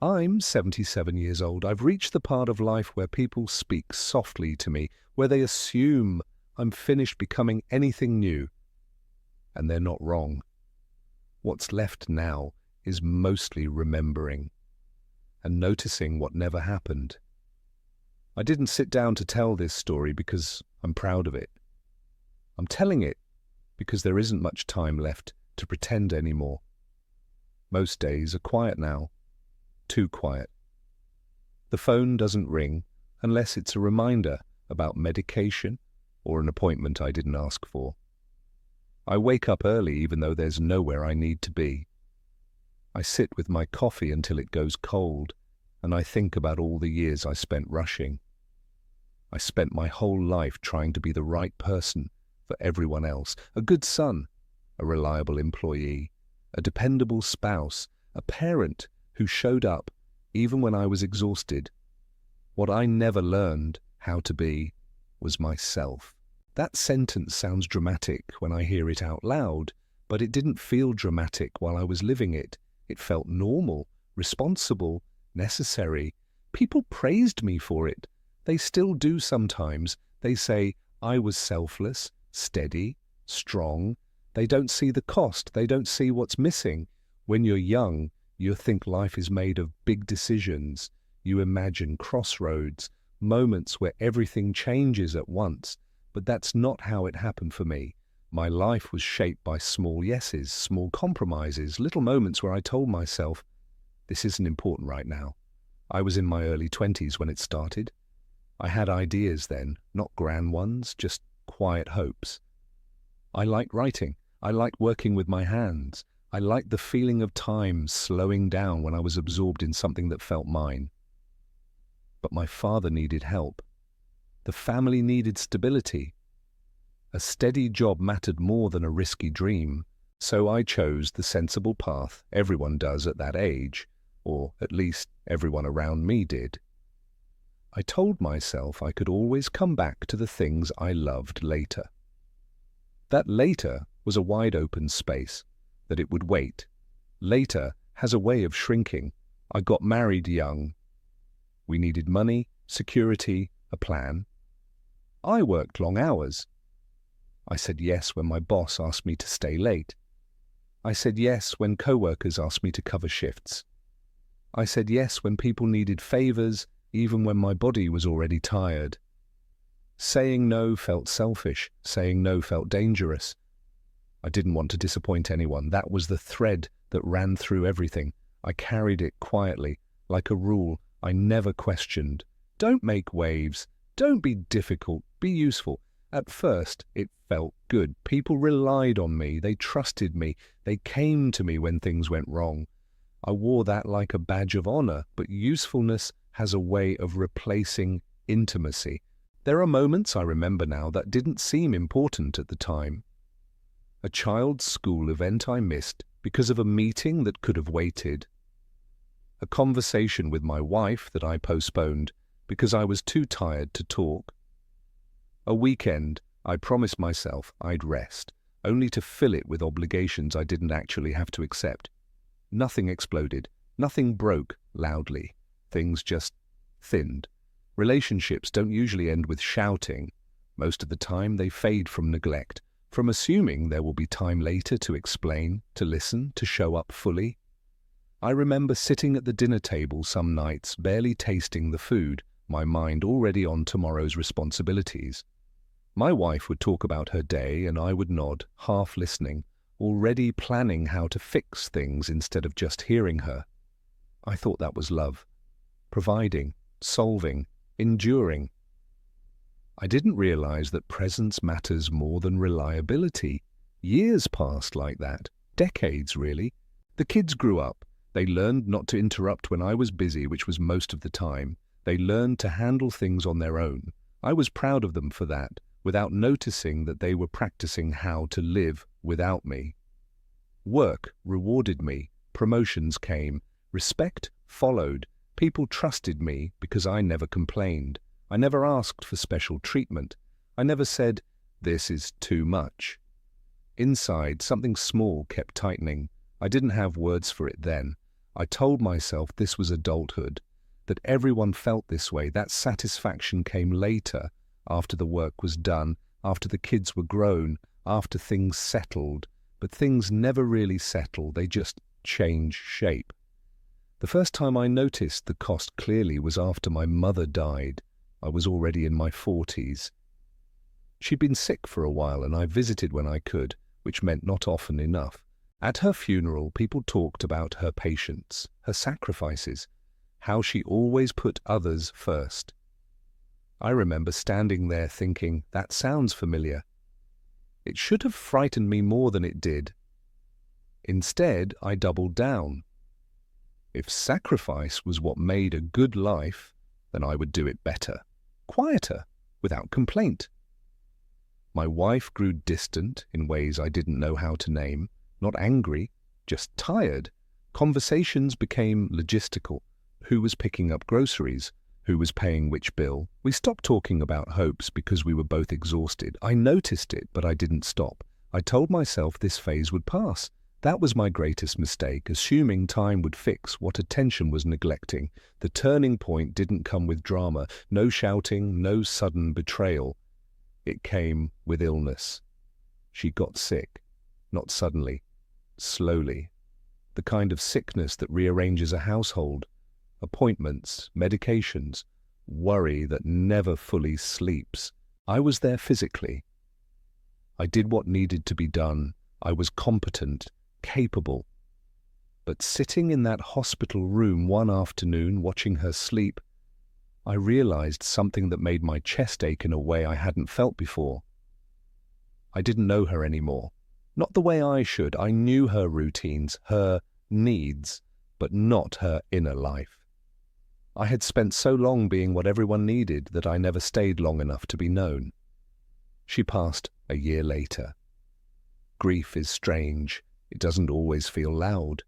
I'm 77 years old. I've reached the part of life where people speak softly to me, where they assume I'm finished becoming anything new, and they're not wrong. What's left now is mostly remembering and noticing what never happened. I didn't sit down to tell this story because I'm proud of it. I'm telling it because there isn't much time left to pretend anymore. Most days are quiet now. Too quiet. The phone doesn't ring unless it's a reminder about medication or an appointment I didn't ask for. I wake up early even though there's nowhere I need to be. I sit with my coffee until it goes cold, and I think about all the years I spent rushing. I spent my whole life trying to be the right person for everyone else, a good son, a reliable employee, a dependable spouse, a parent who showed up even when I was exhausted. What I never learned how to be was myself. That sentence sounds dramatic when I hear it out loud, but it didn't feel dramatic while I was living it. It felt normal, responsible, necessary. People praised me for it. They still do sometimes. They say I was selfless, steady, strong. They don't see the cost. They don't see what's missing. When you're young, you think life is made of big decisions. You imagine crossroads, moments where everything changes at once. But that's not how it happened for me. My life was shaped by small yeses, small compromises, little moments where I told myself, this isn't important right now. I was in my early 20s when it started. I had ideas then, not grand ones, just quiet hopes. I liked writing. I liked working with my hands. I liked the feeling of time slowing down when I was absorbed in something that felt mine. But my father needed help. The family needed stability. A steady job mattered more than a risky dream, so I chose the sensible path everyone does at that age, or at least everyone around me did. I told myself I could always come back to the things I loved later. That later was a wide-open space, that it would wait. Later has a way of shrinking. I got married young. We needed money, security, a plan. I worked long hours. I said yes when my boss asked me to stay late. I said yes when co-workers asked me to cover shifts. I said yes when people needed favors, even when my body was already tired. Saying no felt selfish. Saying no felt dangerous. I didn't want to disappoint anyone. That was the thread that ran through everything. I carried it quietly, like a rule I never questioned. Don't make waves. Don't be difficult. Be useful. At first, it felt good. People relied on me. They trusted me. They came to me when things went wrong. I wore that like a badge of honor, but usefulness has a way of replacing intimacy. There are moments I remember now that didn't seem important at the time. A child's school event I missed because of a meeting that could have waited. A conversation with my wife that I postponed because I was too tired to talk. A weekend I promised myself I'd rest, only to fill it with obligations I didn't actually have to accept. Nothing exploded. Nothing broke loudly. Things just thinned. Relationships don't usually end with shouting. Most of the time they fade from neglect, from assuming there will be time later to explain, to listen, to show up fully. I remember sitting at the dinner table some nights, barely tasting the food, my mind already on tomorrow's responsibilities. My wife would talk about her day and I would nod, half listening, already planning how to fix things instead of just hearing her. I thought that was love. Providing, solving, enduring. I didn't realize that presence matters more than reliability. Years passed like that. Decades, really. The kids grew up. They learned not to interrupt when I was busy, which was most of the time. They learned to handle things on their own. I was proud of them for that, without noticing that they were practicing how to live without me. Work rewarded me. Promotions came. Respect followed. People trusted me because I never complained. I never asked for special treatment. I never said, this is too much. Inside, something small kept tightening. I didn't have words for it then. I told myself this was adulthood, that everyone felt this way. That satisfaction came later, after the work was done, after the kids were grown, after things settled. But things never really settle, they just change shape. The first time I noticed the cost clearly was after my mother died. I was already in my 40s. She'd been sick for a while and I visited when I could, which meant not often enough. At her funeral, people talked about her patience, her sacrifices, how she always put others first. I remember standing there thinking, that sounds familiar. It should have frightened me more than it did. Instead, I doubled down. If sacrifice was what made a good life, then I would do it better, quieter, without complaint. My wife grew distant in ways I didn't know how to name, not angry, just tired. Conversations became logistical. Who was picking up groceries? Who was paying which bill? We stopped talking about hopes because we were both exhausted. I noticed it, but I didn't stop. I told myself this phase would pass. That was my greatest mistake, assuming time would fix what attention was neglecting. The turning point didn't come with drama, no shouting, no sudden betrayal. It came with illness. She got sick, not suddenly, slowly. The kind of sickness that rearranges a household. Appointments, medications, worry that never fully sleeps. I was there physically. I did what needed to be done. I was competent, capable. But sitting in that hospital room one afternoon watching her sleep, I realized something that made my chest ache in a way I hadn't felt before. I didn't know her anymore. Not the way I should. I knew her routines, her needs, but not her inner life. I had spent so long being what everyone needed that I never stayed long enough to be known. She passed a year later. Grief is strange. It doesn't always feel loud.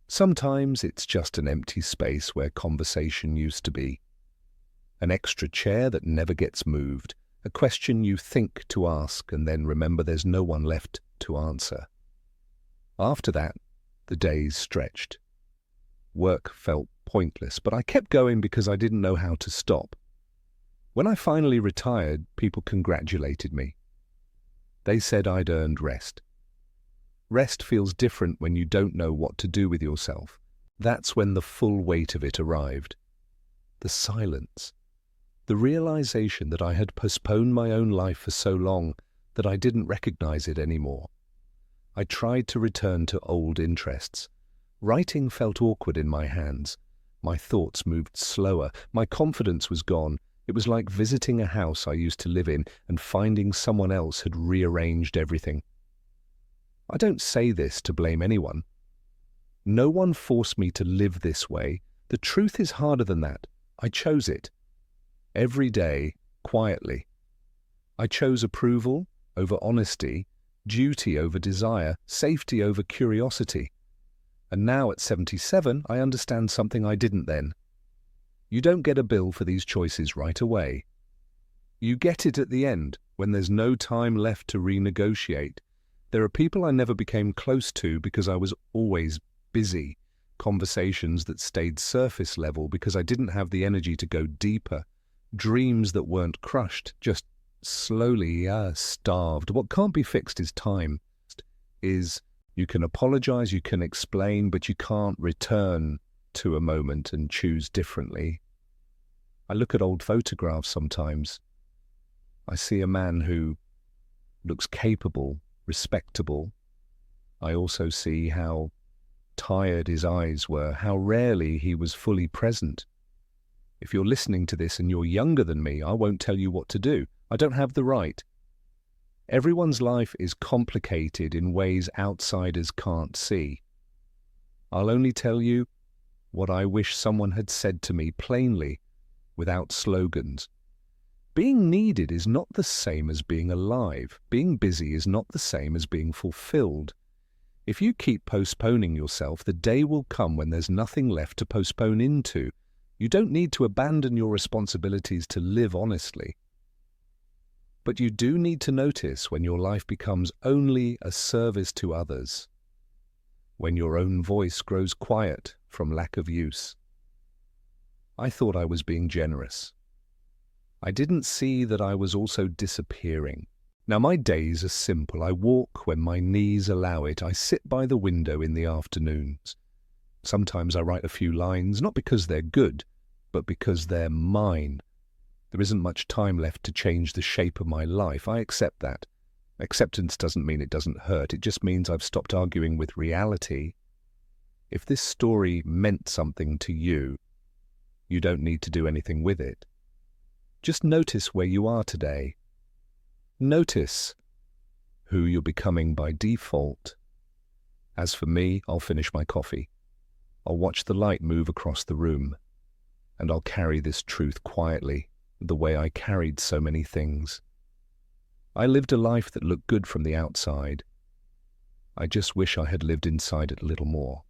Sometimes it's just an empty space where conversation used to be. An extra chair that never gets moved. A question you think to ask and then remember there's no one left to answer. After that, the days stretched. Work felt pointless, but I kept going because I didn't know how to stop. When I finally retired, people congratulated me. They said I'd earned rest. Rest feels different when you don't know what to do with yourself. That's when the full weight of it arrived. The silence. The realization that I had postponed my own life for so long that I didn't recognize it anymore. I tried to return to old interests. Writing felt awkward in my hands. My thoughts moved slower. My confidence was gone. It was like visiting a house I used to live in and finding someone else had rearranged everything. I don't say this to blame anyone. No one forced me to live this way. The truth is harder than that. I chose it. Every day, quietly. I chose approval over honesty, duty over desire, safety over curiosity. And now at 77, I understand something I didn't then. You don't get a bill for these choices right away. You get it at the end, when there's no time left to renegotiate. There are people I never became close to because I was always busy. Conversations that stayed surface level because I didn't have the energy to go deeper. Dreams that weren't crushed, just slowly starved. What can't be fixed is time. You can apologize, you can explain, but you can't return to a moment and choose differently. I look at old photographs sometimes. I see a man who looks capable, respectable. I also see how tired his eyes were, how rarely he was fully present. If you're listening to this and you're younger than me, I won't tell you what to do. I don't have the right. Everyone's life is complicated in ways outsiders can't see. I'll only tell you what I wish someone had said to me plainly, without slogans. Being needed is not the same as being alive. Being busy is not the same as being fulfilled. If you keep postponing yourself, the day will come when there's nothing left to postpone into. You don't need to abandon your responsibilities to live honestly. But you do need to notice when your life becomes only a service to others. when your own voice grows quiet from lack of use. I thought I was being generous. I didn't see that I was also disappearing. Now my days are simple. I walk when my knees allow it. I sit by the window in the afternoons. Sometimes I write a few lines, not because they're good, but because they're mine. There isn't much time left to change the shape of my life. I accept that. Acceptance doesn't mean it doesn't hurt. It just means I've stopped arguing with reality. If this story meant something to you, you don't need to do anything with it. Just notice where you are today. Notice who you're becoming by default. As for me, I'll finish my coffee. I'll watch the light move across the room, and I'll carry this truth quietly, the way I carried so many things. I lived a life that looked good from the outside. I just wish I had lived inside it a little more.